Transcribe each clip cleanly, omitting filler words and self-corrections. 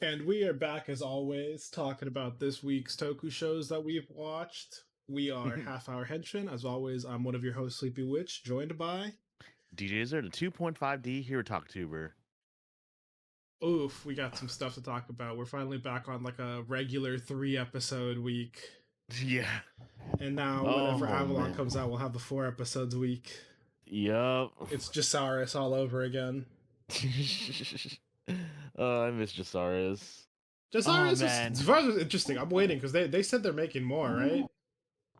And we are back as always, talking about this week's Toku shows that we've watched. We are Half Hour Henshin. As always, I'm one of your hosts, Sleepy Witch, joined by. DJ Azure, the 2.5D Hero Talk Tuber. Oof, we got some stuff to talk about. We're finally back on like a regular 3 episode week. Yeah. And now, whenever Oh Avalon man. comes out, we'll have the 4 episodes a week. Yup. It's Jasaurus all over again. I miss Jasaurus. Oh man. Jasaurus was interesting. I'm waiting because they said they're making more, right?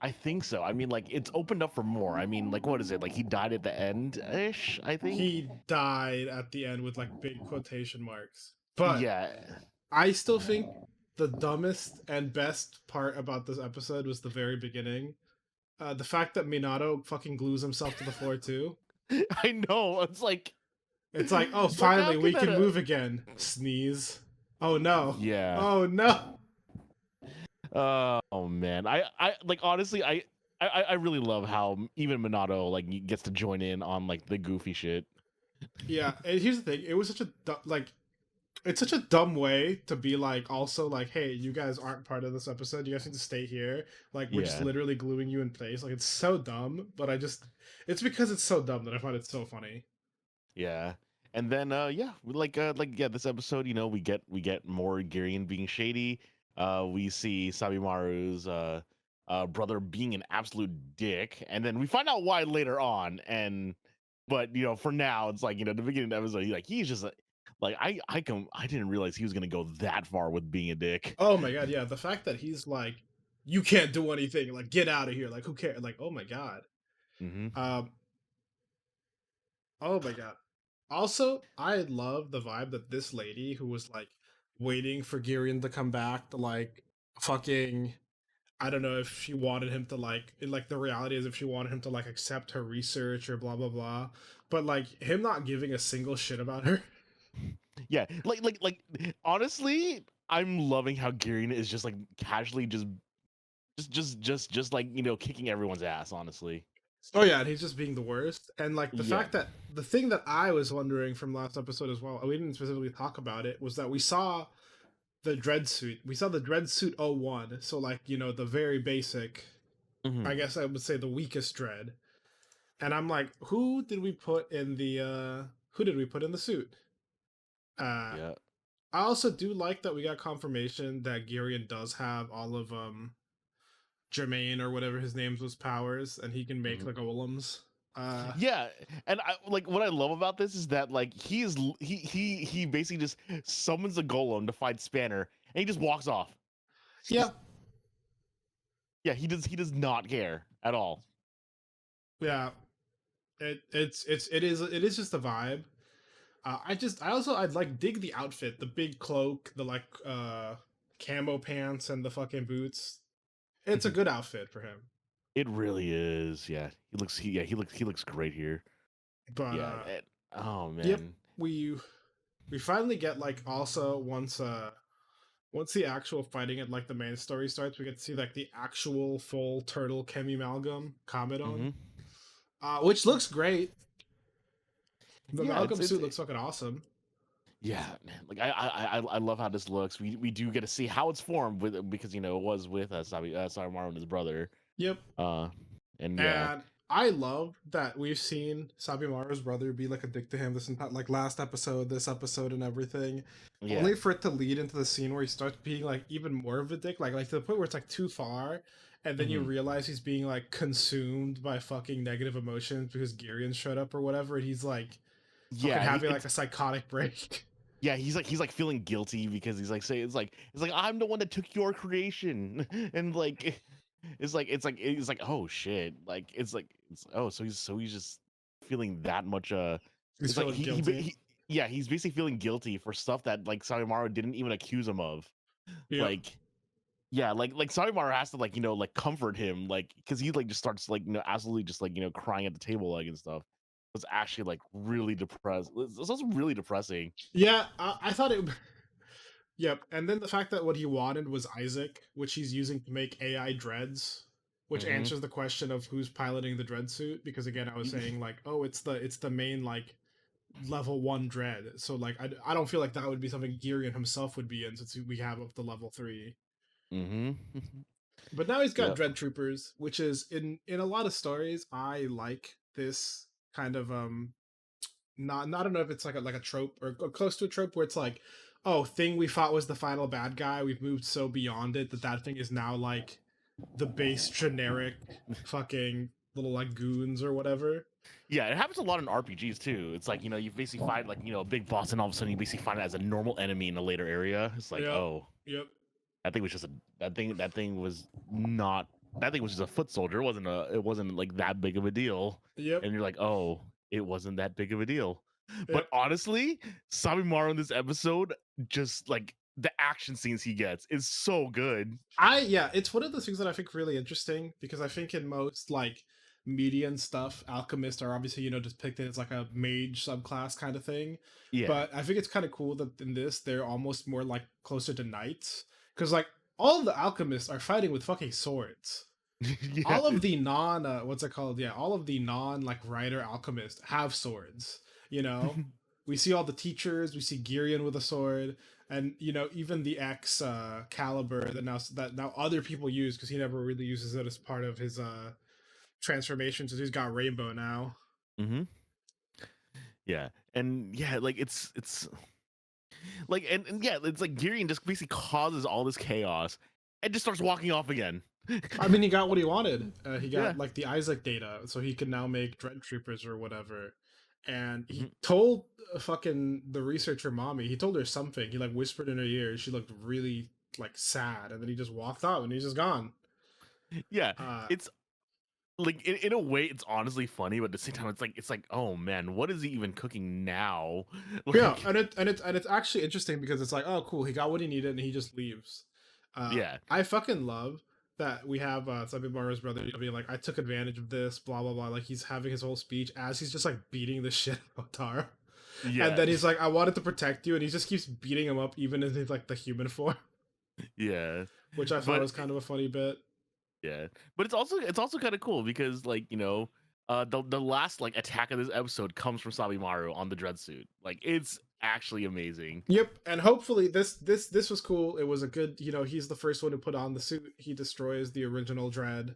I think so. I mean, like, it's opened up for more. I mean, like, what is it? Like, he died at the end ish, I think. He died at the end with like big quotation marks. But Yeah. I still think the dumbest and best part about this episode was the very beginning. The fact that Minato fucking glues himself to the floor too. I know. It's like, oh, It's like, how finally can we that. can move again. Sneeze. Oh no. Yeah. Oh no. Oh man. I like honestly. I really love how even Minato like gets to join in on like the goofy shit. Yeah. And here's the thing. It was such a like. It's such a dumb way to be like, also like, hey, you guys aren't part of this episode. You guys need to stay here. Like, we're just Yeah. literally gluing you in place. Like, it's so dumb, but it's because it's so dumb that I find it so funny. Yeah. And then yeah, yeah, this episode, we get more Girion being shady. We see Sabimaru's brother being an absolute dick, and then we find out why later on. And but for now, it's like, the beginning of the episode, he's just like I didn't realize he was gonna go that far with being a dick. Oh my god, yeah. The fact that he's like, you can't do anything. Like, get out of here. Like, who cares? Like, oh my god. Hmm. Um, oh my god. Also, I love the vibe that this lady who was like waiting for Girion to come back to like fucking I don't know if she wanted him to like the reality is if she wanted him to like accept her research or blah blah blah. But like him not giving a single shit about her. Yeah, honestly, I'm loving how Girion is just like casually just like kicking everyone's ass. Honestly. Oh yeah, and he's just being the worst. And like the Yeah. fact that the thing that I was wondering from last episode as well, we didn't specifically talk about it, was that we saw the dread suit. We saw the dread suit 01. So like, the very basic, Hmm. I guess I would say the weakest dread. And I'm like, who did we put in the suit? Uh Yeah. I also do like that we got confirmation that Girion does have all of Jermaine or whatever his name was powers, and he can make Mhm. the golems. Yeah, and I like what I love about this is that like he basically just summons a golem to fight Spanner, and he just walks off. Yeah, Yeah, he does not care at all. yeah. It is just a vibe. I'd like dig the outfit, the big cloak, the like camo pants, and the fucking boots. It's a good outfit for him. It really is. Yeah, he looks great here. But Yeah. Oh yep, man. we finally get like also once the actual fighting at like the main story starts, we get to see like the actual full turtle Chemi Amalgam Commodon, Hmm. which looks great. The Yeah, amalgam suit looks fucking awesome. yeah, man. Like I love how this looks. We do get to see how it's formed with because it was with Sarimaru and his brother. Yep, Uh, and yeah, and I love that we've seen Sabimaru's brother be like a dick to him this entire like last episode, this episode, and everything. yeah, Only for it to lead into the scene where he starts being like even more of a dick, like to the point where it's like too far, and then you hmm realize he's being like consumed by fucking negative emotions because Girion showed up or whatever, and he's like fucking yeah. having like a psychotic break. Yeah, he's like feeling guilty because he's like saying it's like I'm the one that took your creation and like it's like oh shit like oh so he's just feeling that much He's it's like feeling guilty. yeah, he's basically feeling guilty for stuff that like Sarimaru didn't even accuse him of. Yep. Like yeah, like Sarimaru has to like like comfort him like because he like just starts like absolutely just like crying at the table like and stuff. It's actually like really depressed. It's also really depressing. Yeah, I thought it. Yep, and then the fact that what he wanted was Isaac, which he's using to make AI dreads, which Hmm. answers the question of who's piloting the dread suit. Because again, I was saying like, oh, it's the main like level 1 dread. So like I don't feel like that would be something Girion himself would be in, since we have up to level 3. Mm-hmm. But now he's got Yep. dread troopers, which is in a lot of stories I like this kind of not I don't know if it's like a trope or close to a trope where it's like, oh, thing we thought was the final bad guy, we've moved so beyond it that that thing is now like the base generic fucking little like goons or whatever. Yeah, it happens a lot in RPGs too. It's like, you basically find like, a big boss, and all of a sudden you basically find it as a normal enemy in a later area. It's like, Yep. oh, Yep. that thing was just a that thing was not that thing was just a foot soldier. It wasn't like that big of a deal. Yep. And you're like, oh, it wasn't that big of a deal. But Yep. honestly, Sabimaru in this episode, just like the action scenes he gets is so good. Yeah, it's one of those things that I think really interesting because I think in most like media and stuff, alchemists are obviously, depicted as like a mage subclass kind of thing. Yeah. But I think it's kind of cool that in this they're almost more like closer to knights. Because like all the alchemists are fighting with fucking swords. Yeah. All of the non what's it called? Yeah, all of the non like writer alchemists have swords, you know? We see all the teachers, we see Girion with a sword, and even the X caliber that now other people use because he never really uses it as part of his transformation, so he's got rainbow now. Hmm. Yeah. And yeah, like it's like and yeah, it's like Girion just basically causes all this chaos and just starts walking off again. I mean, he got what he wanted. He Yeah. got like the Isaac data, so he can now make dread troopers or whatever. And he Mhm. told fucking the researcher mommy. He told her something. He like whispered in her ear. She looked really like sad, and then he just walked out, and he's just gone. Yeah. Uh, It's like in a way it's honestly funny, but at the same time it's like, oh man, what is he even cooking now? yeah, Like, and it's actually interesting because it's like, oh, cool, he got what he needed, and he just leaves. yeah. I fucking love that we have Sabimaru's brother being like, I took advantage of this, blah blah blah. Like he's having his whole speech as he's just like beating the shit out of Tara. And Yeah. then he's like, I wanted to protect you, and he just keeps beating him up even in his like the human form, Yeah. which I thought But was kind of a funny bit. yeah. But it's also kind of cool because like, the last like attack of this episode comes from Sabimaru on the dread suit. Like it's actually amazing. Yep, and hopefully this was cool. It was a good, he's the first one to put on the suit. He destroys the original Dread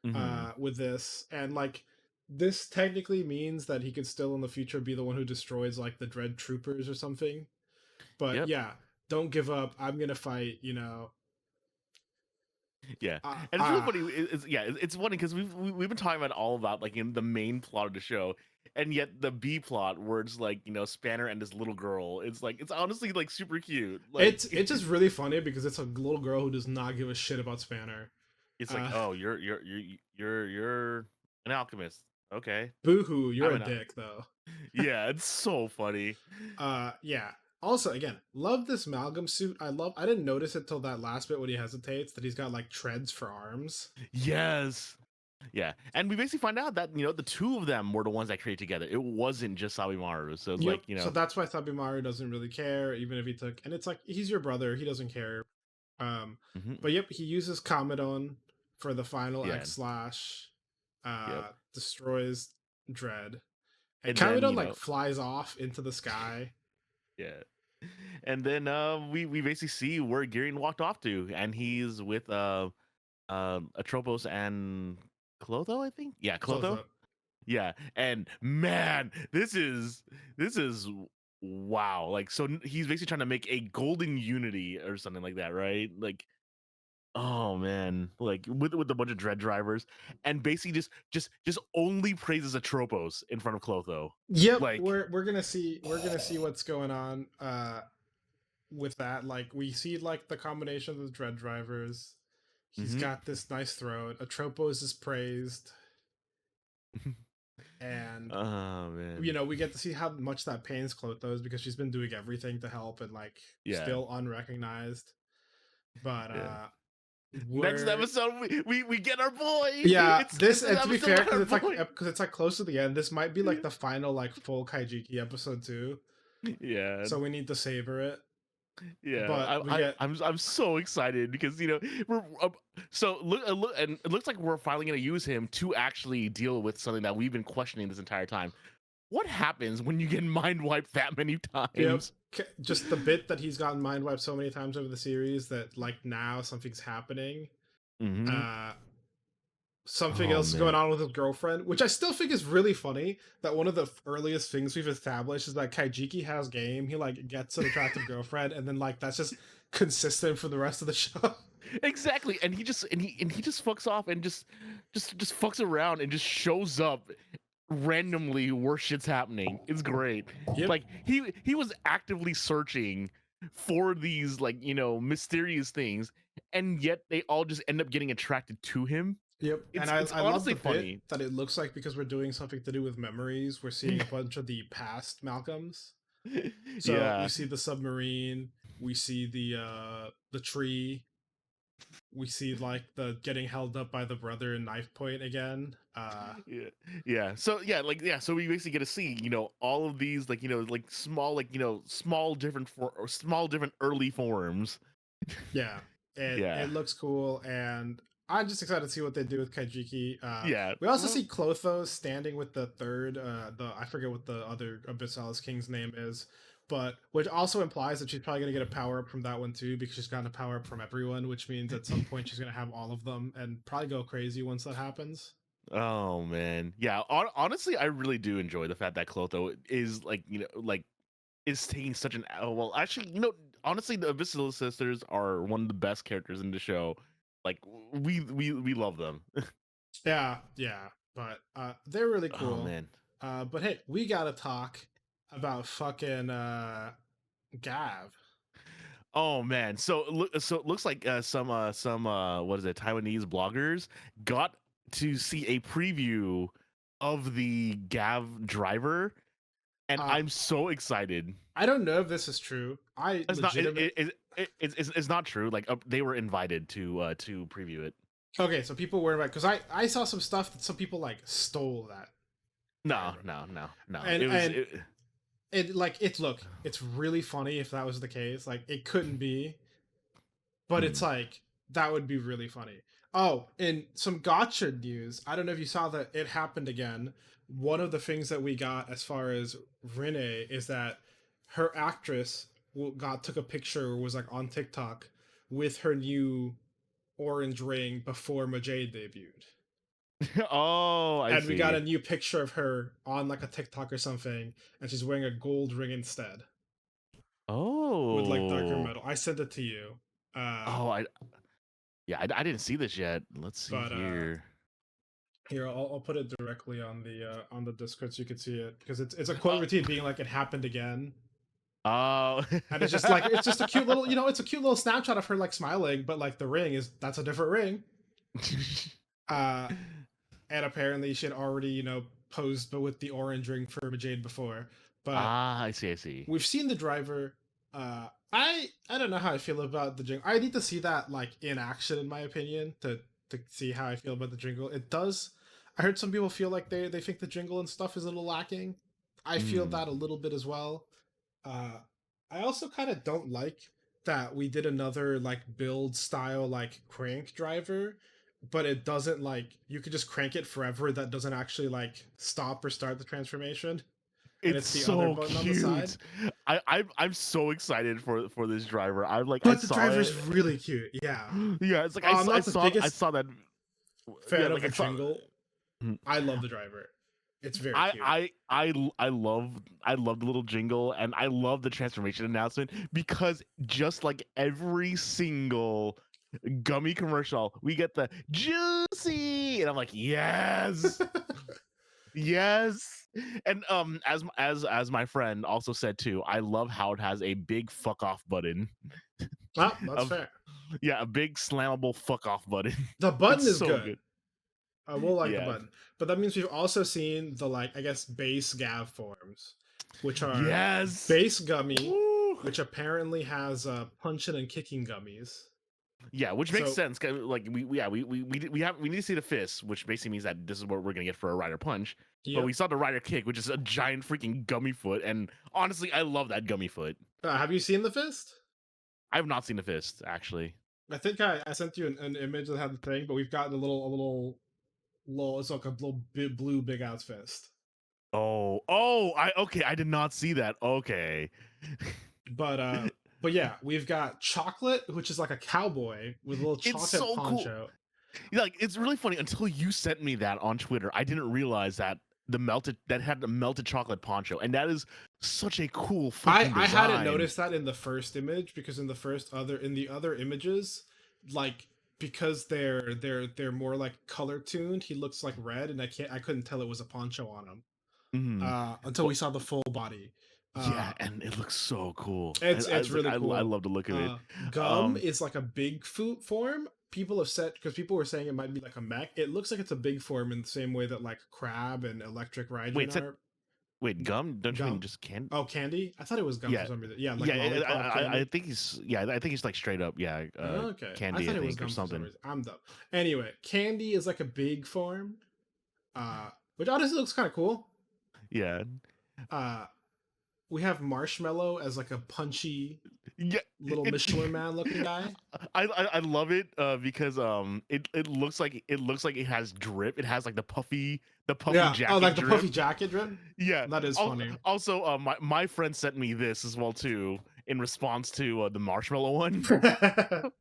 Hmm. with this, and like this technically means that he could still in the future be the one who destroys like the Dread Troopers or something. But Yep. yeah, don't give up. I'm gonna fight. Yeah, Uh, and it's really uh, funny. It's funny because we've been talking about all about like in the main plot of the show, and yet the B plot where it's like Spanner and this little girl. It's honestly like super cute. Like it's just really funny because it's a little girl who does not give a shit about Spanner. it's like, Uh, oh, you're an alchemist. Okay, Boohoo, you're I'm a an dick though. yeah. It's so funny. Yeah. Also, again, love this Malcolm suit. I didn't notice it till that last bit when he hesitates that he's got like treads for arms. Yes. Yeah, and we basically find out that the two of them were the ones that created together. It wasn't just Sabimaru. So it's Yep. like So that's why Sabimaru doesn't really care, even if he took. And it's like he's your brother. He doesn't care. Um, mhm, but yep, he uses Commodon for the final yeah, X slash. yep. Destroys Dread, and And then Commodon like flies off into the sky. yeah. And then we basically see where Girion walked off to, and he's with Atropos and Clotho, I think. Yeah, Close Clotho. up. Yeah, and man, this is wow. Like, so he's basically trying to make a golden unity or something like that, right? Like, oh man, like with a bunch of dread drivers, and basically just only praises Atropos in front of Clotho. Yep, Like, we're gonna see what's going on. With that, like we see like the combination of the dread drivers. He's hmm got this nice throat. Atropos is praised, and oh man, we get to see how much that pains Clotho because she's been doing everything to help and like yeah, still unrecognized. But yeah. Next we're episode, we get our boy. yeah, It's this an and to be episode fair, about because our it's like boy. close to the end, this might be like the final like full Kaijiki episode too. Yeah, So we need to savor it. yeah. But we I, I get I'm so excited because we're so look and it looks like we're finally gonna use him to actually deal with something that we've been questioning this entire time. what happens when you get mind wiped that many Yep. times? Just the bit that he's gotten mind wiped so many times over the series that like now something's happening. Hmm. Uh Something Oh else is going man. on with his girlfriend, which I still think is really funny. That one of the earliest things we've established is that Kaijiki has game. He like gets an attractive girlfriend, and then like that's just consistent for the rest of the show. Exactly, and he just fucks off and just fucks around and just shows up randomly where shit's happening. It's great. Yep, Like he was actively searching for these like mysterious things, and yet they all just end up getting attracted to him. yep. And It's I love honestly the bit funny. that it looks like because we're doing something to do with memories, we're seeing a bunch of the past Malcolms. So we Yeah. see the submarine, we see the tree, we see like the getting held up by the brother in knife point again. Yeah, yeah. So yeah, like yeah. So we basically get to see, all of these like like small like small different or small different early forms. Yeah, it Yeah, looks cool, and I'm just excited to see what they do with Kaijiki. yeah. We also Well, see Clotho standing with the third, the I forget what the other Abyssalis King's name is, but which also implies that she's probably gonna get a power up from that one too, because she's gotten a power up from everyone, which means at some point she's gonna have all of them and probably go crazy once that happens. oh man, yeah. Honestly, I really do enjoy the fact that Clotho is like like is taking such an well. Actually, honestly, the Abyssal sisters are one of the best characters in the show. Like we love them. Yeah, yeah, but they're really Oh cool. man. But hey, we gotta talk about fucking Gav. Oh man, so it looks like some what is it, Taiwanese bloggers got to see a preview of the Gav driver, and Uh, I'm so excited. I don't know if this is true. I It's not legitimate. it's not true. Like they were invited to preview it. Okay, so people were about because I saw some stuff that some people like stole that No, driver, no, no, no. and It was and it like it's look, it's really funny if that was the case. Like it couldn't be, but it's mm. like that would be really funny. Oh, and some gotcha news. I don't know if you saw that it happened again. One of the things that we got as far as Rene is that her actress got took a picture was like on TikTok with her new orange ring before Majade debuted. Oh, I And we got see. a new picture of her on like a TikTok or something, and she's wearing a gold ring instead with like darker Oh, metal. I sent it to you. Uh oh, I didn't see this yet. Let's see but here. here I'll put it directly on the Discord so you can see it because it's a quote routine being like it happened again. Oh. And it's just like it's just a cute little it's a cute little snapshot of her like smiling, but like the ring is that's a different ring. Uh and apparently she had already, posed but with the orange ring for Jade before. But Ah, I see, I see. we've seen the driver. I don't know how I feel about the jingle. I need to see that like in action, in my opinion, to see how I feel about the jingle. It does. I heard some people feel like they think the jingle and stuff is a little lacking. I feel Mm. that a little bit as well. Uh, I also kind of don't like that we did another like build style like crank driver, but it doesn't like you could just crank it forever. That doesn't actually like stop or start the transformation, and It's it's the other so button on the side. cute. I'm so excited for this driver. I But the saw driver's it. really cute. Yeah. Yeah, it's like I'm not the I biggest saw that. Yeah, fan of like the I saw. jingle. Mhm. I love the driver. It's very cute. I love the little jingle, and I love the transformation announcement because just like every single gummy commercial, we get the juicy, and I'm like, yes. Yes. And as my friend also said too, I love how it has a big fuck off button. Ah, that's Of fair. yeah, a big slammable fuck off button. The It's button is so good. good. I will like the Yeah. button. But that means we've also seen the like I guess base Gav forms, which are Yes. base gummy, Woo. which apparently has punching and kicking gummies. Yeah, which makes So sense. 'Cause, like we need to see the fist, which basically means that this is what we're gonna get for a rider punch. But yep. we saw the rider kick, which is a giant freaking gummy foot, and honestly, I love that gummy foot. Have you seen the fist? I have not seen the fist actually. I think I sent you an image that had the thing, but we've gotten a little it's like a little blue big ass fist. I did not see that. Okay. But yeah, we've got chocolate, which is like a cowboy with a little It's chocolate so cool. poncho. Yeah, like it's really funny until you sent me that on Twitter. I didn't realize that that had the melted chocolate poncho, and that is such a cool fucking I hadn't design. noticed that in the first image because in the other images, like because they're more like color tuned, he looks like red, and I couldn't tell it was a poncho on him Mhm. until we But saw the full body. yeah, Uh, and it looks so cool. I it's was like, really I cool. love the look of it. Gum Um, is like a big food form. People have said because people were saying it might be like a mech. It looks like it's a big form in the same way that like crab and electric Raijin wait, said are. wait, gum? Don't you mean Gum. just can? Oh, candy. I thought it was gum for Yeah, some reason. Yeah, like yeah. lollipop I candy. think I think he's like straight up, yeah, Okay, I candy, I thought it was think, or gum for some something. reason. I'm dumb. Anyway, candy is like a big form, which honestly looks kind of cool. Yeah, Uh, we have marshmallow as like a punchy yeah. little It, Michelin Man looking guy. I love it because it looks like it has drip. It has like the puffy Yeah. Oh, jacket like the drip. puffy jacket drip. Yeah. That is funny. Also, my friend sent me this as well too in response to the marshmallow one. The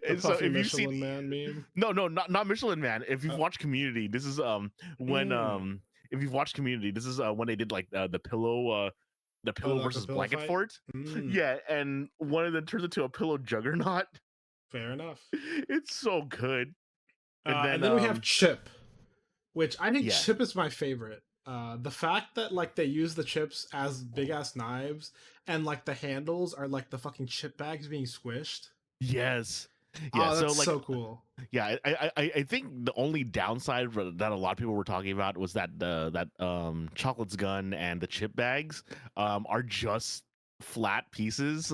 And so puffy if you've seen Michelin Man meme. no, not Michelin Man. If you've Uh, watched Community, this is when mm. if you've watched Community, this is when they did like the Oh, pillow like the versus pillow blanket fight. fort. Mm. Yeah, and one of them turns into a pillow juggernaut. Fair enough. It's so good. And And then then we have Chip, which I think yeah. Chip is my favorite. The fact that like they use the chips as big ass knives and like the handles are like the fucking chip bags being squished. Yes. Yeah, Oh, so that's like so cool. yeah, I think the only downside that a lot of people were talking about was that that chocolate's gun and the chip bags are just flat pieces.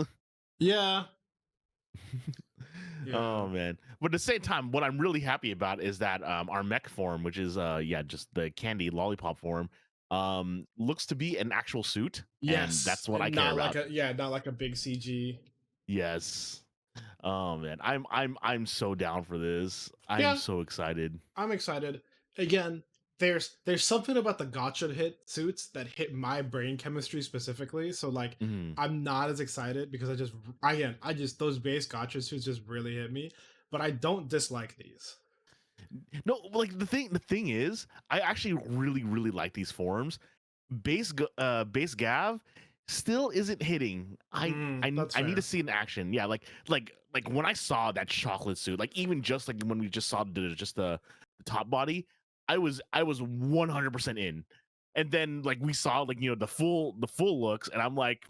Yeah, yeah, Oh man. But at the same time, what I'm really happy about is that our mech form, which is yeah, just the candy lollipop form, looks to be an actual suit, and yes, that's what I and care not like about. a not like a big CG. Yes. Oh man, I'm so down for this. I'm Yeah, so excited. I'm excited. Again, there's something about the gotcha hit suits that hit my brain chemistry specifically. So like Mhm. I'm not as excited because I just those base gotcha suits just really hit me. But I don't dislike these. No, like the thing is, I actually really like these forms. Base Gav still isn't hitting. That's I need to fair. see an action. Yeah, like when I saw that chocolate suit, like even just like when we just saw just the top body, I was 100% in. And then like we saw like the full looks, and I'm like,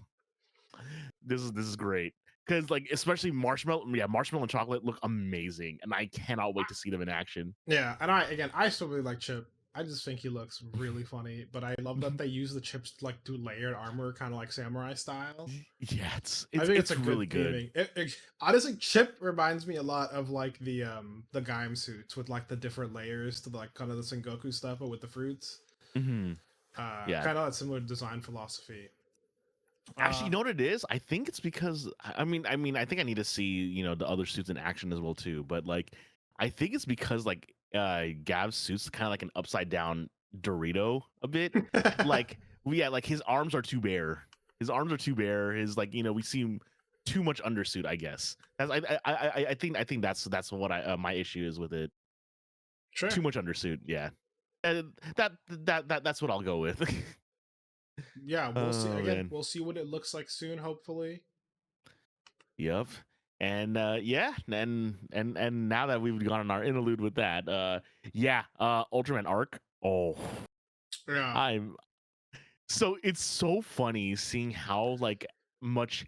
this is great. Because like especially marshmallow, yeah, marshmallow and chocolate look amazing, and I cannot wait to see them in action. Yeah, and I still really like Chip. I just think he looks really funny, but I love that they use the chips to like do layered armor, kind of like samurai style. Yeah, I think it's a it's good really good. theming. Honestly, Chip reminds me a lot of like the Gaim suits with like the different layers to like kind of the Sengoku stuff, but with the fruits. Hmm. Yeah. Kind of a similar design philosophy. Actually, you Uh, know what it is? I think it's because I think I need to see the other suits in action as well too. But like, I think it's because like Gav's suit's kind of like an upside down Dorito a bit. Like, yeah, like his arms are too bare. His arms are too bare. His like we see him too much undersuit. I guess that's I think that's what I my issue is with it. sure. Too much undersuit. Yeah, and that's what I'll go with. Yeah, we'll see. Oh Again, man. we'll see what it looks like soon. Hopefully. Yep. And yeah, and now that we've gone on our interlude with that, yeah, Ultraman Arc. Oh, Yeah. I'm so it's so funny seeing how like much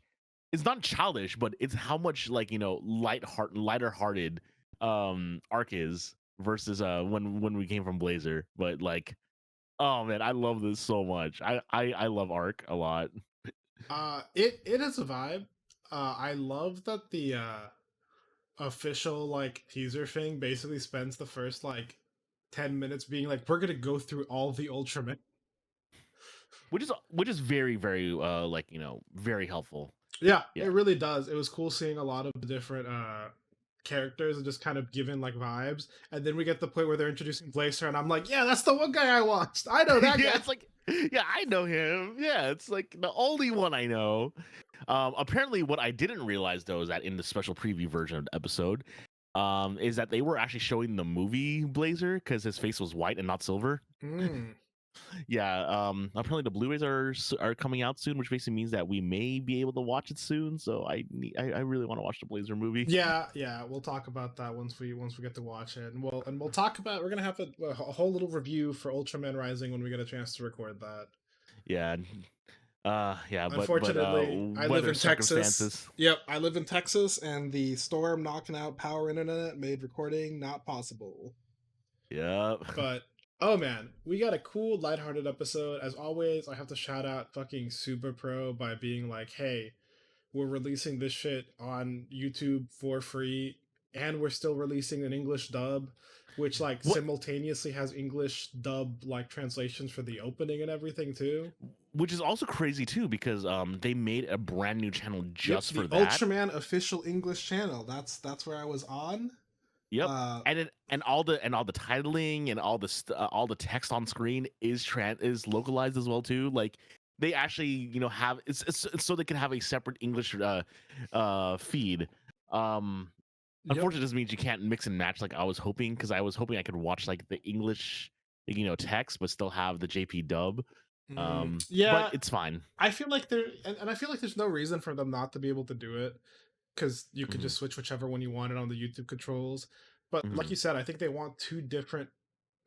it's not childish, but it's how much like lighter hearted Arc is versus when we came from Blazer. But like, oh man, I love this so much. I love Arc a lot. It is a vibe. I love that the official like teaser thing basically spends the first like 10 minutes being like, we're gonna go through all the Ultramen. Which is very like very helpful. Yeah, Yeah. it really does. It was cool seeing a lot of the different characters and just kind of given like vibes. And then we get the point where they're introducing Blazer, and I'm like, yeah, that's the one guy I watched. I know that Yeah, guy. Yeah, I know him. Yeah, it's like the only one I know. Apparently, what I didn't realize though is that in the special preview version of the episode, is that they were actually showing the movie Blazer because his face was white and not silver. Mm. Yeah. Apparently the Blu-rays are coming out soon, which basically means that we may be able to watch it soon. So I really want to watch the Blazer movie. Yeah, yeah, we'll talk about that once we get to watch it, and we'll talk about we're gonna have a whole little review for Ultraman Rising when we get a chance to record that. Yeah. Yeah, but Unfortunately, I live weather in Texas. circumstances. Yep, I live in Texas, and the storm knocking out power internet made recording not possible. Yeah. But oh man, we got a cool, lighthearted episode. As always, I have to shout out fucking Super Pro by being like, "Hey, we're releasing this shit on YouTube for free, and we're still releasing an English dub, which like What simultaneously has English dub like translations for the opening and everything too." which is also crazy too because they made a brand new channel Yep, just the for that. Ultraman official English channel. That's where I was on. Yep. Uh, And all the titling and all the text on screen is localized as well too. Like they actually have it's so they can have a separate English feed. Um yep. Unfortunately, this means you can't mix and match like I was hoping because I was hoping I could watch like the English text but still have the JP dub. But Yeah, it's fine. I feel like and I feel like there's no reason for them not to be able to do it because you could Hmm. just switch whichever one you wanted on the YouTube controls. But like Hmm. you said, I think they want two different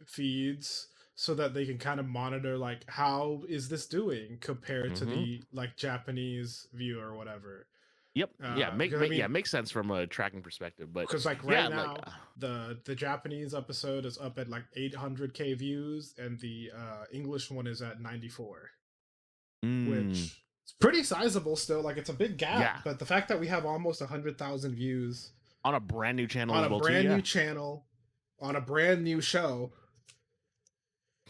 feeds so that they can kind of monitor like how is this doing compared to Hmm. the like Japanese view or whatever. Yep. Yeah. Because I mean, Makes sense from a tracking perspective. But because like yeah, right like now the Japanese episode is up at like 800K views and the English one is at 94, mm, which it's pretty sizable still. Like it's a big gap, yeah, but the fact that we have almost 100,000 views on a brand new channel on as a well too. brand Yeah. new channel on a brand new show.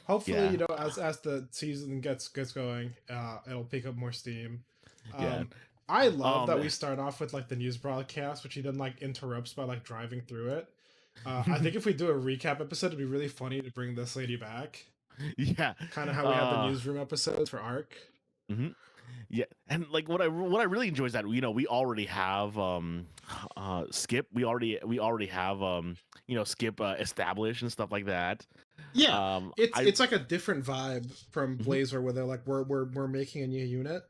Hopefully, Yeah. as the season gets going, it'll pick up more steam. Yeah. Um, I love that Um. we start off with like the news broadcast, which he then like interrupts by like driving through it. I think if we do a recap episode, it'd be really funny to bring this lady back. Yeah. Kind of how we had the Uh. newsroom episodes for Arc. Mhm. Yeah, and like what I really enjoy is that we already have Skip. We already have Skip established and stuff like that. Yeah, I it's like a different vibe from Mhm. Blazer, where they're like we're making a new unit.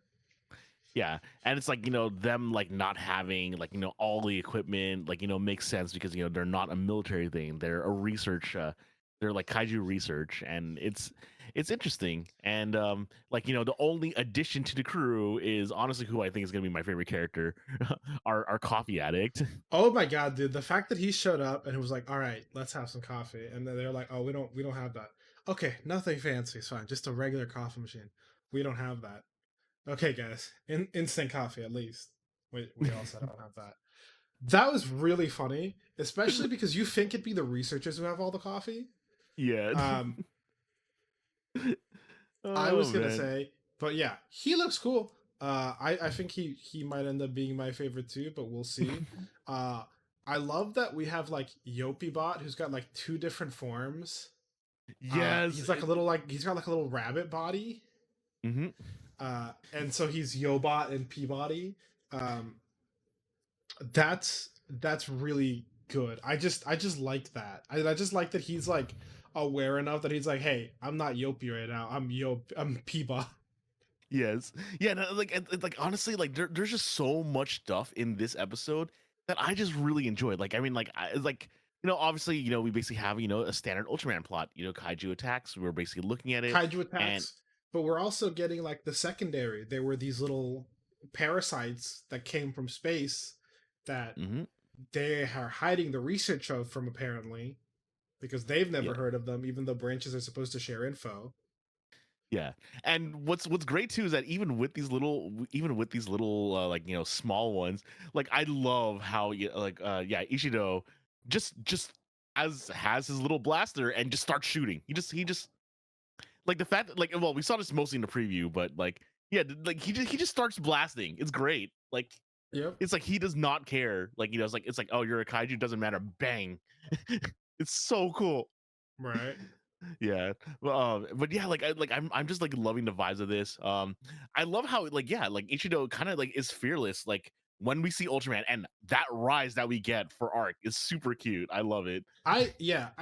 Yeah, and it's like them like not having like all the equipment like makes sense because they're not a military thing. They're a research. They're like kaiju research, and it's interesting. And like the only addition to the crew is honestly who I think is gonna be my favorite character, our coffee addict. Oh my god, dude! The fact that he showed up and it was like, "All right, let's have some coffee," and then they're like, "Oh, we don't have that." Okay, nothing fancy, it's fine. Just a regular coffee machine. We don't have that. Okay, guys, instant coffee at least. We also don't have that. That was really funny, especially because you think it'd be the researchers who have all the coffee. Yeah. Um, I Oh was gonna man. say, but yeah, he looks cool. I think he might end up being my favorite too, but we'll see. Uh, I love that we have like Yopibot, who's got like two different forms. Yes. He's like a little like he's got like a little rabbit body. Mhm. And so he's Yobot and Peabody. Um, that's really good. I just like that. I just like that he's like aware enough that he's like, hey, I'm not Yopi right now. I'm Peabody. Yes. Yeah, no, like it's like honestly, like there's just so much stuff in this episode that I just really enjoyed. Like, I mean, like it's like obviously, we basically have a standard Ultraman plot. Kaiju attacks. We're basically looking at it, Kaiju and attacks, but we're also getting like the secondary. There were these little parasites that came from space that hmm they are hiding the research of from apparently because they've never yeah, heard of them, even though branches are supposed to share info. yeah. And what's great too is that even with these little like small ones, like I love how yeah, Ishido just has his little blaster and just starts shooting. He just like the fact that, like, well, we saw this mostly in the preview, but like yeah, like he just starts blasting. It's great. Like Yep. it's like he does not care. Like it's like, oh, you're a kaiju, doesn't matter. Bang. It's so cool. Right. Yeah. Well, but yeah, I'm just like loving the vibes of this. I love how like yeah, like Ichido kind of like is fearless. Like when we see Ultraman and that rise that we get for Arc is super cute. I love it. I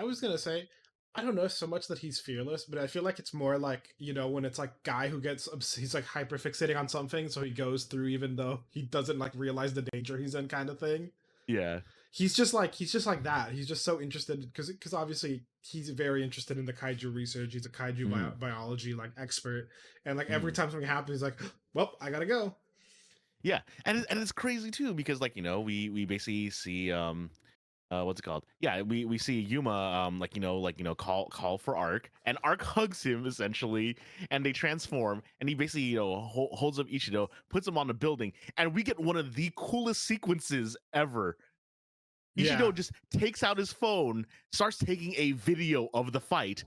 was gonna say, I don't know so much that he's fearless, but I feel like it's more like, when it's like guy who he's like hyper fixating on something, so he goes through even though he doesn't like realize the danger he's in, kind of thing. Yeah. He's just like that. He's just so interested because obviously he's very interested in the kaiju research. He's a kaiju Mhm, biology like expert, and like every mhm. time something happens, he's like, "Well, I gotta go." Yeah, and it's crazy too because like we basically see what's it called? Yeah, we see Yuma call for Arc and Arc hugs him essentially and they transform and he basically holds up Ichido, puts him on the building and we get one of the coolest sequences ever. Yeah. Ichido just takes out his phone, starts taking a video of the fight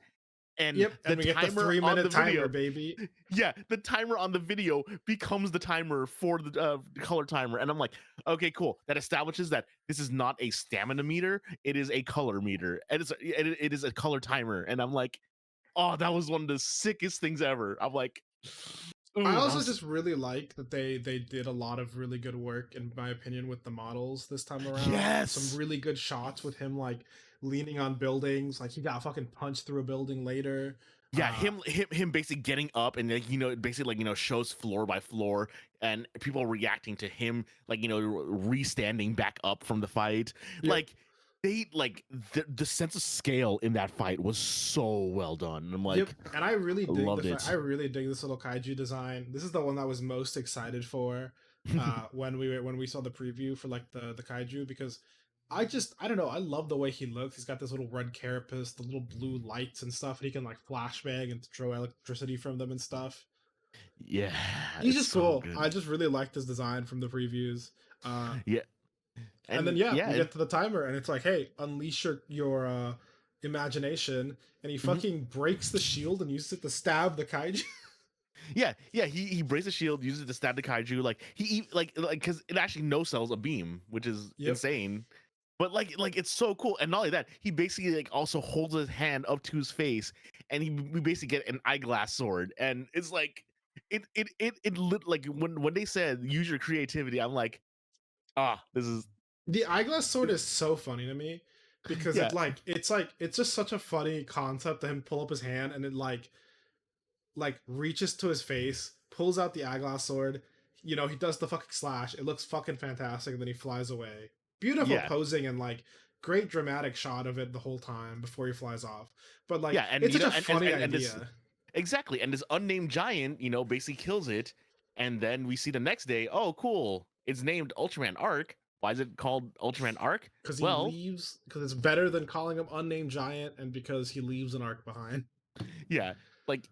and Yep. the And we get the timer 3 on minute the timer, video baby. yeah, the timer on the video becomes the timer for the color timer, and I'm like, okay, cool. That establishes that this is not a stamina meter; it is a color meter, and it is a color timer. And I'm like, oh, that was one of the sickest things ever. I'm like, I ooh, that also was just really like that they did a lot of really good work, in my opinion, with the models this time around. Some yes. really good shots with him like leaning on buildings, like he got fucking punched through a building later. Yeah, Uh him basically getting up and like basically like shows floor by floor and people reacting to him like re-standing back up from the fight. yep. Like they like the sense of scale in that fight was so well done. I'm Yep, like and I really I dig the loved fact. I it. really dig this little kaiju design. This is the one that I was most excited for when we saw the preview for like the kaiju, because I don't know, I love the way he looks. He's got this little red carapace, the little blue lights and stuff, and he can like flashbang and throw electricity from them and stuff. Yeah, He's it's just so cool. I good. just really like this design from the previews. Uh, Yeah, and then and yeah, yeah, we get to the timer, and it's like, hey, unleash your imagination, and he mhm. fucking breaks the shield and uses it to stab the kaiju. Yeah. He breaks the shield, uses it to stab the kaiju. Like like because it actually no sells a beam, which is Yep. insane. But like it's so cool, and not only that, he basically like also holds his hand up to his face, and we basically get an eyeglass sword, and it's like like when they said use your creativity, I'm like this is The eyeglass sword it- is so funny to me because yeah it's just such a funny concept to him pull up his hand and it like reaches to his face, pulls out the eyeglass sword. He does the fucking slash. It looks fucking fantastic, and then he flies away. Beautiful yeah posing and like great dramatic shot of it the whole time before he flies off. But like yeah, and it's such a funny and this idea exactly, and this unnamed giant, basically kills it, and then we see the next day, oh, cool, it's named Ultraman Arc. Why is it called Ultraman Arc? because he Well, leaves, because it's better than calling him unnamed giant, and because he leaves an arc behind. yeah, like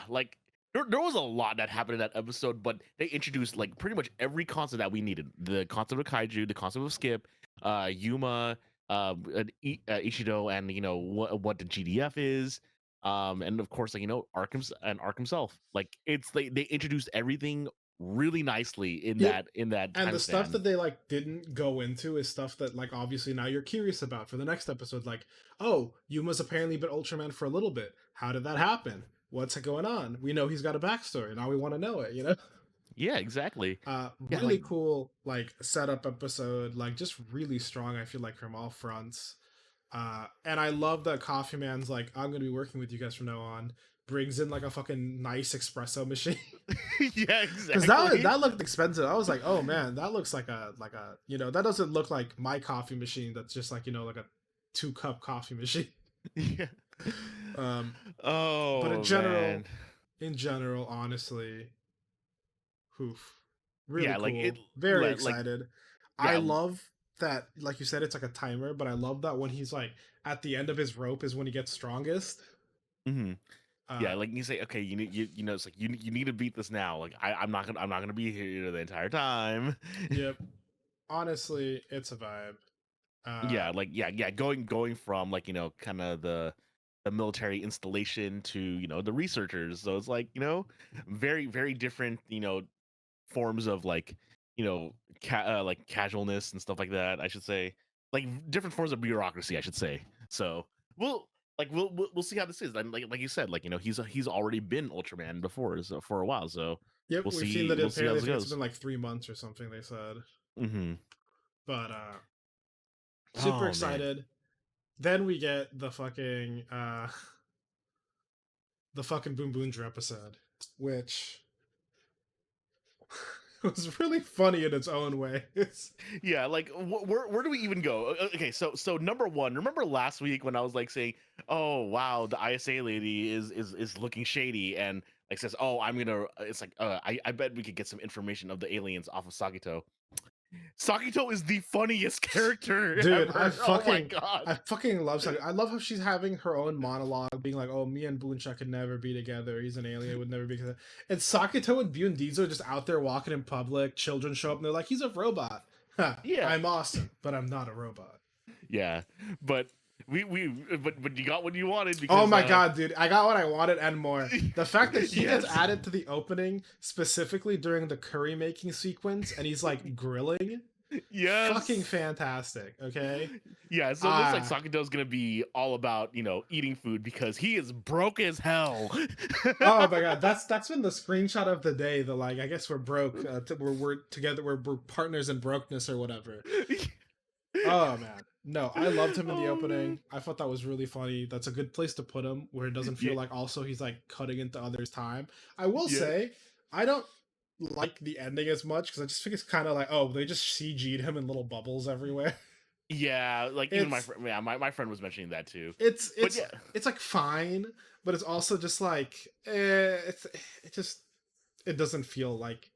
like there was a lot that happened in that episode, but they introduced like pretty much every concept that we needed. The concept of kaiju, the concept of Skip, Yuma, Ishido, and what the GDF is. And of course, like Arc himself. Like it's they introduced everything really nicely in Yep. that And time the stuff span. that they like didn't go into is stuff that like obviously now you're curious about for the next episode. Like, oh, Yuma's apparently been Ultraman for a little bit. How did that happen? What's going on? We know he's got a backstory. Now we want to know it. Yeah, exactly. Yeah, like Really cool, like setup episode, like just really strong, I feel like, from all fronts. And I love that Coffee Man's like, I'm gonna be working with you guys from now on. Brings in like a fucking nice espresso machine. yeah, Because that exactly. that looked expensive. I was like, oh man, that looks like a that doesn't look like my coffee machine. That's just like like a 2 cup coffee machine. yeah. Um, but in Oh general, man. honestly, oof, really Yeah, like it cool. Very like excited. I yeah. love that, like you said, it's like a timer. But I love that when he's like at the end of his rope is when he gets strongest. Mhm. Uh, Yeah, like you say, okay, it's like you need to beat this now. Like I'm not gonna be here the entire time. yep. Honestly, it's a vibe. Uh, yeah, like going from like kind of the military installation to the researchers. So it's like very very different forms of like like casualness and stuff like that. I should say like different forms of bureaucracy. I should say. So well. like we'll see how this is. And like you said, like he's already been Ultraman before, so for a while. So Yep, we've seen that we'll see how apparently. I this think it's goes. been like 3 months or something. They said, Hmm. but super Oh man. excited. Then we get the fucking Boom Boomger episode, which was really funny in its own way. Yeah, like where do we even go? Okay, so number one, remember last week when I was like saying, "Oh wow, the ISA lady is looking shady," and like says, "Oh, I'm gonna," it's like, I bet we could get some information of the aliens off of Sakito. Sakito is the funniest character Dude, ever. Oh my god. I fucking love Saki. I love how she's having her own monologue, being like, "Oh, me and Booncha could never be together. He's an alien, would never be together." And Sakito and Bundizo are just out there walking in public. Children show up and they're like, "He's a robot." Ha, Yeah, I'm awesome, but I'm not a robot. yeah, but but you got what you wanted Oh because my god, dude, I got what I wanted and more. The fact that he gets yes, added to the opening specifically during the curry making sequence and he's like grilling, fucking yes. fantastic. Okay, Yeah, so it looks like ah. Sakato's gonna be all about eating food because he is broke as hell. Oh my god, that's been the screenshot of the day. The like, I guess we're broke. We're together. We're partners in brokenness or whatever. Oh man, no, I loved him in the Oh man, opening. I thought that was really funny. That's a good place to put him, where it doesn't feel yeah, like also he's like cutting into others' time. I will yeah, say, I don't like the ending as much because I just think it's kind of like, oh, they just CG'd him in little bubbles everywhere. yeah. Like even my It's friend, yeah, my friend was mentioning that too. it's But it's yeah, it's like fine, but it's also just like, it just it doesn't feel like,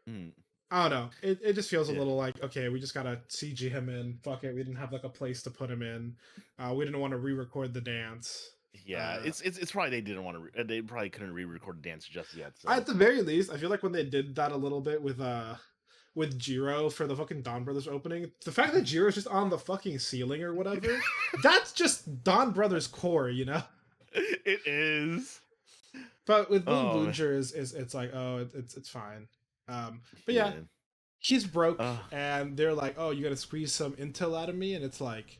mm, I don't know. It just feels a yeah, little like, okay, we just gotta CG him in. Fuck it, we didn't have like a place to put him in. We didn't want to re-record the dance. yeah. It's probably they didn't want to. They probably couldn't re-record the dance just yet. At So the very least, I feel like when they did that a little bit with Jiro for the fucking Don Brothers opening, the fact that Jiro's just on the fucking ceiling or whatever, that's just Don Brothers core, you know. it is. But with Boom Oh man. Boonger is it's like, oh, it's fine. But yeah, Yeah. he's broke, Uh, and they're like, oh, you gotta squeeze some intel out of me, and it's like,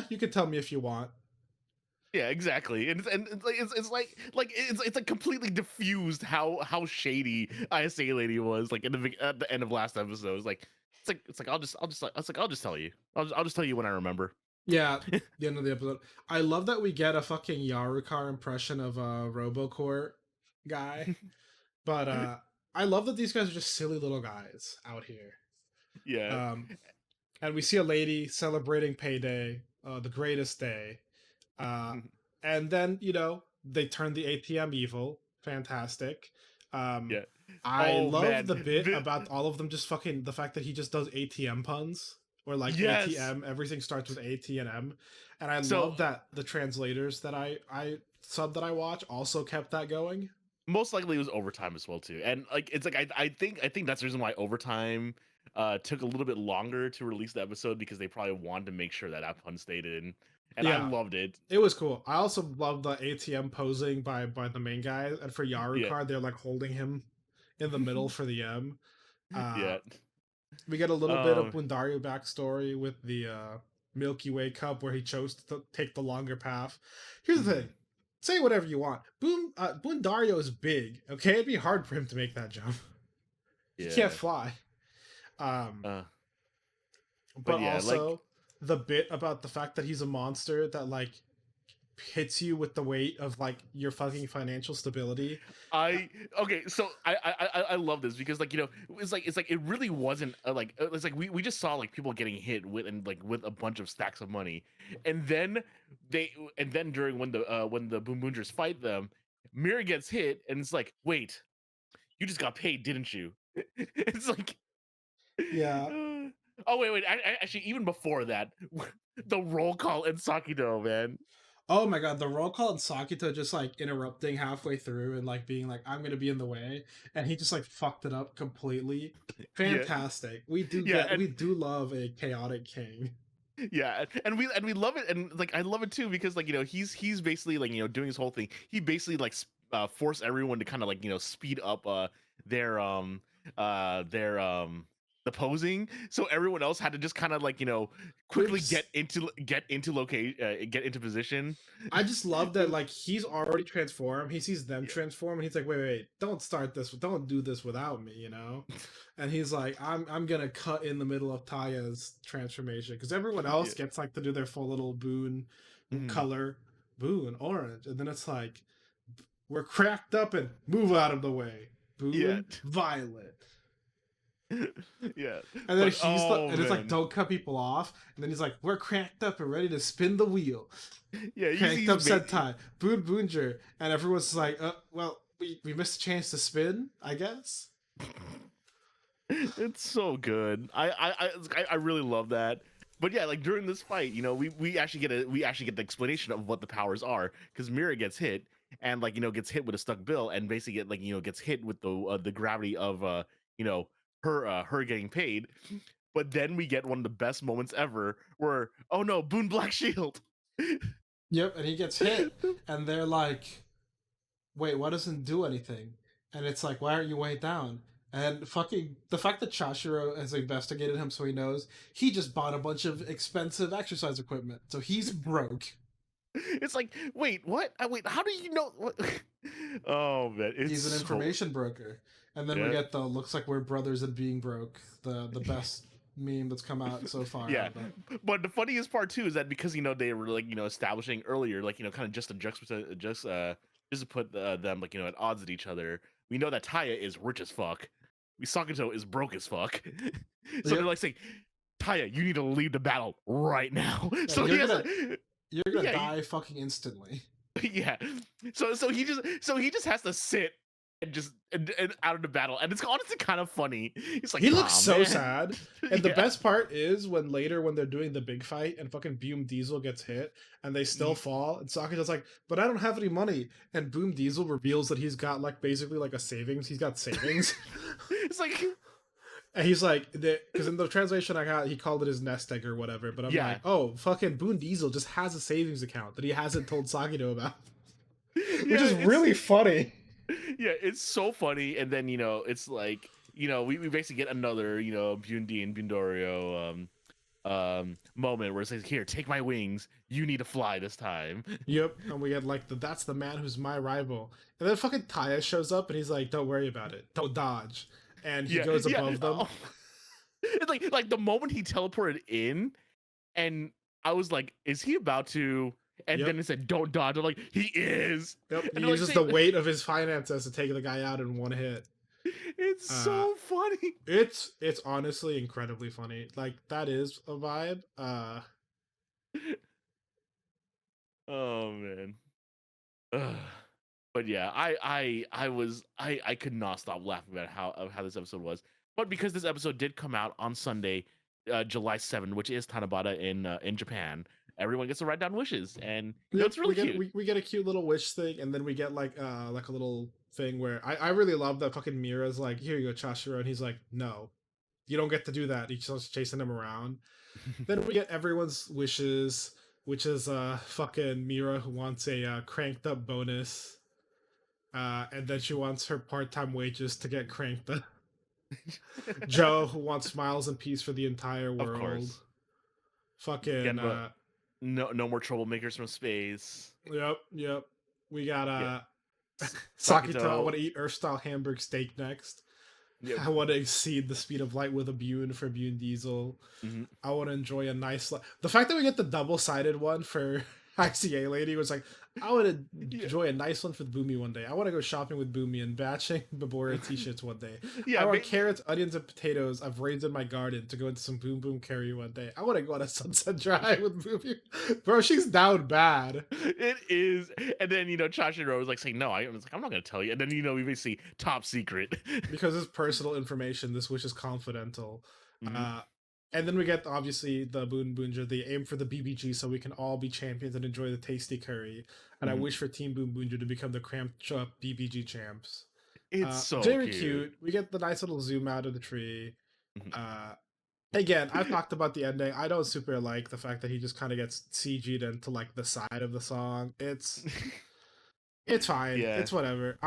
you can tell me if you want. Yeah, exactly. And it's like completely diffused how shady ISA lady was like at the end of last episode. It's like I'll just tell you. I'll just tell you when I remember. Yeah, the end of the episode. I love that we get a fucking Yarukar impression of a Robocore guy, but I love that these guys are just silly little guys out here. Yeah. Um, and we see a lady celebrating payday, the greatest day. Uh, and then they turn the ATM evil. Fantastic. Um, Yeah. I Oh love man. the bit about all of them just fucking the fact that he just does ATM puns, or like Yes. ATM. Everything starts with AT and M, and I So love that the translators that I sub that I watch also kept that going. most likely it was overtime as well too. And like it's like I think that's the reason why overtime took a little bit longer to release the episode because they probably wanted to make sure that that pun stayed in. And I Yeah, loved it. it was cool. I also love the ATM posing by the main guy, and for Yeah. Yarukar, they're like holding him in the middle for the M. Uh, Yeah. we get a little bit of Um Bundario backstory with the Milky Way cup where he chose to take the longer path. Here's the thing: say whatever you want. Bundario is big. Okay, it'd be hard for him to make that jump. He can't yeah. fly. Um, Uh but but yeah, like also the bit about the fact that he's a monster that like hits you with the weight of like your fucking financial stability. Uh, I okay, so I love this because like it's like it really wasn't it's like we just saw like people getting hit with and like with a bunch of stacks of money, and then and then during when the Boom Boongers fight them, Mira gets hit and it's like wait, you just got paid, didn't you? It's like yeah. oh wait actually even before that the roll call in Sakido man Oh my god, the roll call and Sakita just like interrupting halfway through and like being like, I'm gonna be in the way, and he just like fucked it up completely. yeah Fantastic. yeah We do love a chaotic king. yeah, and we love it, and like I love it too because like he's basically like doing his whole thing. He basically like force everyone to kind of like speed up their their the posing, so everyone else had to just kind of like quickly Oops. get into position. I just love that like he's already transformed. He sees them Yeah. transform, and he's like, "Wait, don't start this. Don't do this without me," you know. And he's like, "I'm gonna cut in the middle of Taya's transformation because everyone else Yeah. gets like to do their full little boon Mhm. color, boon orange, and then it's like we're cracked up and move out of the way, Yeah. boon violet." Yeah. And then But he's the, oh and it's like, man. "Don't cut people off." And then he's like, "We're cracked up and ready to spin the wheel." Yeah, Cranked he's up Sentai, Boon Boonger, and everyone's like, well, we missed a chance to spin, I guess. it's so good. I really love that. But yeah, like during this fight, we actually get the explanation of what the powers are because Mira gets hit and like gets hit with a stuck bill and basically gets hit with the gravity of her getting paid. But then we get one of the best moments ever where oh no, Boon Black Shield. Yep, and he gets hit, and they're like, wait, what doesn't do anything? And it's like, why aren't you way down? And fucking the fact that Chashiro has investigated him so he knows, he just bought a bunch of expensive exercise equipment. So he's broke. It's like, wait, what? Wait, how do you know? What? Oh man, it's He's an so information broker. And then we yeah. get the looks like we're brothers in being broke, the best meme that's come out so far out Yeah, of it. but the funniest part too is that because they were like establishing earlier like kind of just to just to put them like at odds with each other. We know that Taya is rich as fuck. Sakato is broke as fuck. So they're Yep. like saying, Taya, you need to leave the battle right now. Yeah, So he has a you're gonna yeah die fucking instantly. yeah. So he just has to sit and just and out of the battle, and it's honestly kind of funny. He's like, He looks nah, so man. sad. And the Yeah. best part is when later when they're doing the big fight and fucking Boom Diesel gets hit and they still fall and Sakura's like, but I don't have any money. And Boom Diesel reveals that he's got like basically like a savings. He's got savings. It's like And he's like, because in the translation I got, he called it his nest egg or whatever. But I'm yeah. like, oh, fucking Boon Diesel just has a savings account that he hasn't told Sagito about, which Yeah, is really funny. yeah, it's so funny. And then it's like we basically get another Bundi and Bundorio moment where it says, "Here, take my wings. You need to fly this time." Yep, and we had like that's the man who's my rival. And then fucking Taya shows up and he's like, "Don't worry about it. Don't dodge." And he Yeah, goes yeah. above them. Oh. It's like the moment he teleported in, and I was like, "Is he about to?" And Yep. then it said, "Don't dodge." I'm like, "He is." Yep. And He they're like, uses the "Say." weight of his finances to take the guy out in one hit. It's Uh so funny. it's honestly incredibly funny. Like that is a vibe. Oh man. Ugh. But yeah, I could not stop laughing about how this episode was. But because this episode did come out on Sunday, July 7th, which is Tanabata in Japan, everyone gets to write down wishes, and Yep, it's really cute. we get a cute little wish thing, and then we get like a little thing where I really love that fucking Mira's like, here you go, Chashiro, and he's like, no, you don't get to do that. He's just chasing him around. Then we get everyone's wishes, which is fucking Mira who wants a cranked up bonus. And then she wants her part time wages to get cranked up. Joe who wants smiles and peace for the entire Of world. course, Fucking Genba, no more troublemakers from space. yep. We got Yeah, Sakito, I Sakito. want to eat Earth style Hamburg steak next. Yeah. I want to exceed the speed of light with a Bune for Bune Diesel. Hmm. I want to enjoy a nice. The fact that we get the double sided one for ICA Lady was like, I want to Yeah. enjoy a nice one for the Boomy one day. I want to go shopping with Boomy and batching Babora t shirts one day. I Yeah. want carrots, onions, and potatoes I've raised in my garden to go into some Boom Boom curry one day. I want to go on a sunset drive with Boomy. Bro, she's down bad. It is, and then Chashiro was like saying, "No, I was like, I'm not gonna tell you." And then we basically top secret. Because it's personal information, this wish is confidential. Hmm. Uh, and then we get obviously the Boon Boonja. They aim for the BBG so we can all be champions and enjoy the tasty curry. And I Hmm. wish for Team Boon Boonja to become the cramped up BBG champs. It's so Very cute. cute. We get the nice little zoom out of the tree. Mhm. Uh, Again, I've talked about the ending. I don't super like the fact that he just kind of gets CG'd into like the side of the song. It's fine. Yeah. It's whatever.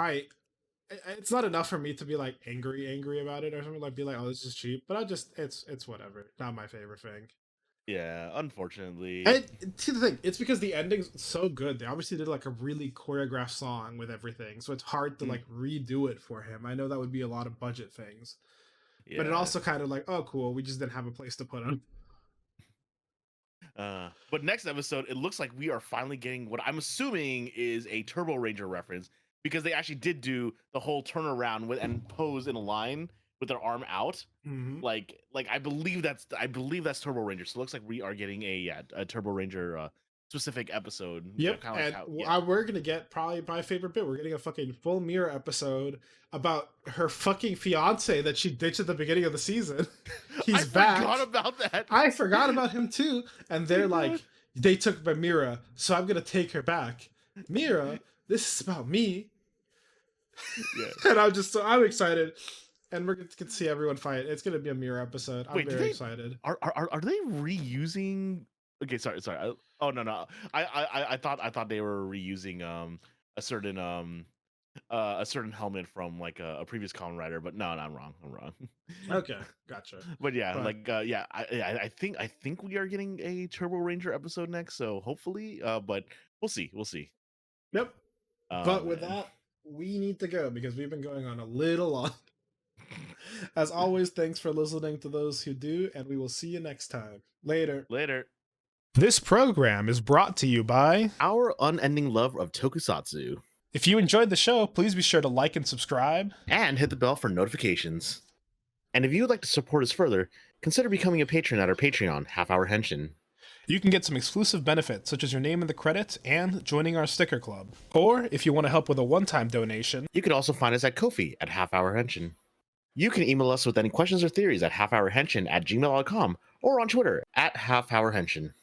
it's not enough for me to be like angry about it or something, like be like, oh, this is cheap. But I just it's whatever. Not my favorite thing. Yeah, unfortunately. And see the thing, it's because the ending's so good. They obviously did like a really choreographed song with everything, so it's hard to Mm, like redo it for him. I know that would be a lot of budget things, but it yeah. also kind of like, oh, cool, we just didn't have a place to put him. But next episode, it looks like we are finally getting what I'm assuming is a Turbo Ranger reference because they actually did do the whole turnaround with and pose in a line with their arm out. Hmm. Like I believe that's Turbo Ranger. So it looks like we are getting a Turbo Ranger specific episode. Yep, Kind of like and how we're gonna get probably my favorite bit. We're getting a fucking full mirror episode about her fucking fiance that she ditched at the beginning of the season. I He's forgot back. about that. I forgot about him too. And My they're God. like, they took my Mira, so I'm gonna take her back. Mira, this is about me. Yeah. And I'm excited. And we're gonna see everyone fight. It's gonna be a Mira episode. I'm Wait, do very they excited. are they reusing? Okay, sorry. Oh no. I thought they were reusing a certain a certain helmet from like a previous Kamen Rider, but no, I'm wrong. I'm wrong. Okay, gotcha. But yeah, But like yeah, I think we are getting a Turbo Ranger episode next, so hopefully, but we'll see. yep. Oh But with man, that, we need to go because we've been going on a little long. As always, thanks for listening to those who do, and we will see you next time. Later. later. This program is brought to you by. Our unending love of Tokusatsu, If you enjoyed the show, please be sure to like and subscribe. and hit the bell for notifications. And if you would like to support us further, consider becoming a patron at our Patreon, Half Hour Henshin. You can get some exclusive benefits, such as your name in the credits and joining our sticker club. Or, if you want to help with a one-time donation, You can also find us at Ko-fi at Half Hour Henshin. You can email us with any questions or theories at halfhourhenshin@gmail.com or on Twitter at halfhourhenshin.